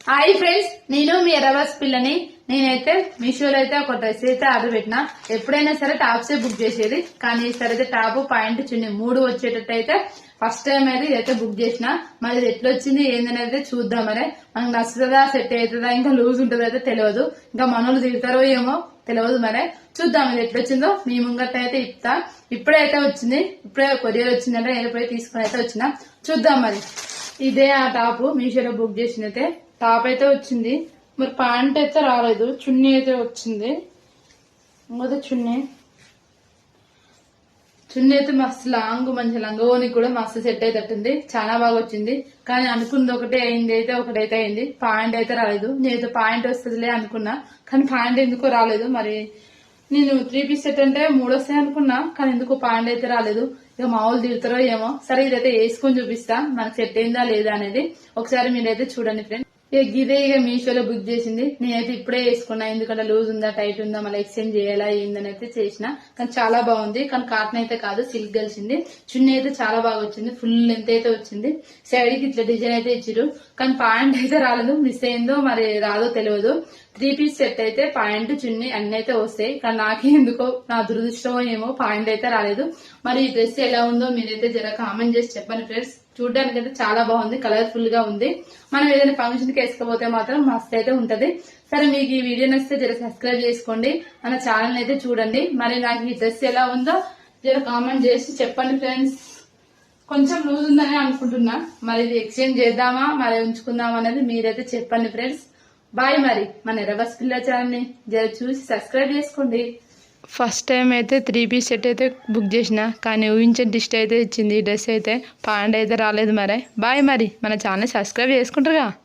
Hi friends, నేను మీ ఎర్రవాస్ పిల్లని. నేనైతే మీషోలో అయితే ఒక డ్రెస్ అయితే ఆర్డర్ పెట్టినా. ఎప్పుడైనా సరే టాప్సే బుక్ చేసేది, కానీ ఈసారి అయితే టాప్ పాయింట్ చున్నీ 3 వచ్చేటట్టు అయితే ఫస్ట్ టైం అయితే ఇదైతే బుక్ చేసిన. మరి ఇది ఎట్లా వచ్చింది ఏందని అయితే చూద్దాం. మరి మనకు నచ్చుతుందా, సెట్ అవుతుందా, ఇంకా లూజ్ ఉంటుందో అయితే తెలియదు, ఇంకా మనోళ్ళు తిడతారో ఏమో తెలియదు. మరి చూద్దాం ఇది ఎట్లా వచ్చిందో. మీ ముంగట అయితే ఇస్తా. ఇప్పుడైతే వచ్చింది, ఇప్పుడే కొరియర్ వచ్చిందంటే నేను ఇప్పుడే తీసుకుని అయితే వచ్చిన. చూద్దాం. మరి ఇదే ఆ టాప్ మీషోలో బుక్ చేసినైతే టాప్ అయితే వచ్చింది. మరి ప్యాంట్ అయితే రాలేదు, చున్నీ అయితే వచ్చింది. ఇంకోటి చున్నీ అయితే మస్తు లాంగ్, మంచి లంగోని కూడా మస్తు సెట్ అయ్యేటట్టుంది. చాలా బాగా వచ్చింది. కానీ అనుకున్నది ఒకటే అయింది, అయితే ఒకటైతే అయింది. ప్యాంట్ అయితే రాలేదు. నేనైతే ప్యాంట్ వస్తుందిలే అనుకున్నా, కానీ ప్యాంట్ ఎందుకో రాలేదు. మరి నేను 3 పీస్ సెట్ అంటే 3 వస్తాయి అనుకున్నా, కానీ ఎందుకు ప్యాంట్ అయితే రాలేదు. ఇక మామూలు తిడతారో ఏమో. సరే ఇదైతే వేసుకొని చూపిస్తా, మనకు సెట్ అయిందా లేదా అనేది. ఒకసారి మీరైతే చూడండి ఫ్రెండ్స్. ఇదే ఇక మీషోలో బుక్ చేసింది. నేనైతే ఇప్పుడే వేసుకున్నా, ఎందుకంటే లూజ్ ఉందా, టైట్ ఉందా, మళ్ళీ ఎక్స్చేంజ్ చేయాలా ఏందని అయితే చేసిన. కానీ చాలా బాగుంది. కానీ కాటన్ అయితే కాదు, సిల్క్ కలిసింది. చున్నీ అయితే చాలా బాగా వచ్చింది, ఫుల్ లెంత్ అయితే వచ్చింది. సైడ్ కి ఇట్లా డిజైన్ అయితే ఇచ్చిరు, కానీ ప్యాంట్ అయితే రాలేదు. మిస్ అయిందో మరి రాదో తెలియదు. 3 పీస్ సెట్ అయితే ప్యాంట్ చున్నీ అన్ని అయితే వస్తాయి, కానీ నాకే ఎందుకో నా దురదృష్టం ఏమో ప్యాంట్ అయితే రాలేదు. మరి ఈ డ్రెస్ ఎలా ఉందో మీరైతే జర కామెంట్ చేసి చెప్పండి ఫ్రెండ్స్. చూడడానికి అయితే చాలా బాగుంది, కలర్ఫుల్ గా ఉంది. మనం ఏదైనా ఫంక్షన్ కి వేసుకోపోతే మాత్రం మస్త్ అయితే ఉంటది. సరే మీకు ఈ వీడియో నచ్చితే జర సబ్స్క్రైబ్ చేసుకోండి, మన ఛానల్ అయితే చూడండి. మరి నాకు ఈ డ్రెస్ ఎలా ఉందో జర కామెంట్ చేసి చెప్పండి ఫ్రెండ్స్. కొంచెం లూజ్ ఉందని అనుకుంటున్నా, మరి ఇది ఎక్స్చేంజ్ చేద్దామా మరి ఉంచుకుందామా అనేది మీరైతే చెప్పండి ఫ్రెండ్స్. బాయ్. మరి మన ఎర్రవాస్ పిల్ల ఛానల్ ని జర చూసి సబ్స్క్రైబ్ చేసుకోండి. ఫస్ట్ టైం అయితే 3 పీస్ సెట్ అయితే బుక్ చేసిన, కానీ ఊహించిన డిస్ట్ అయితే ఇచ్చింది. డ్రెస్ అయితే ప్యాంట్ అయితే రాలేదు. మరి బాయ్. మరి మన ఛానల్ సబ్స్క్రైబ్ చేసుకుంటారుగా.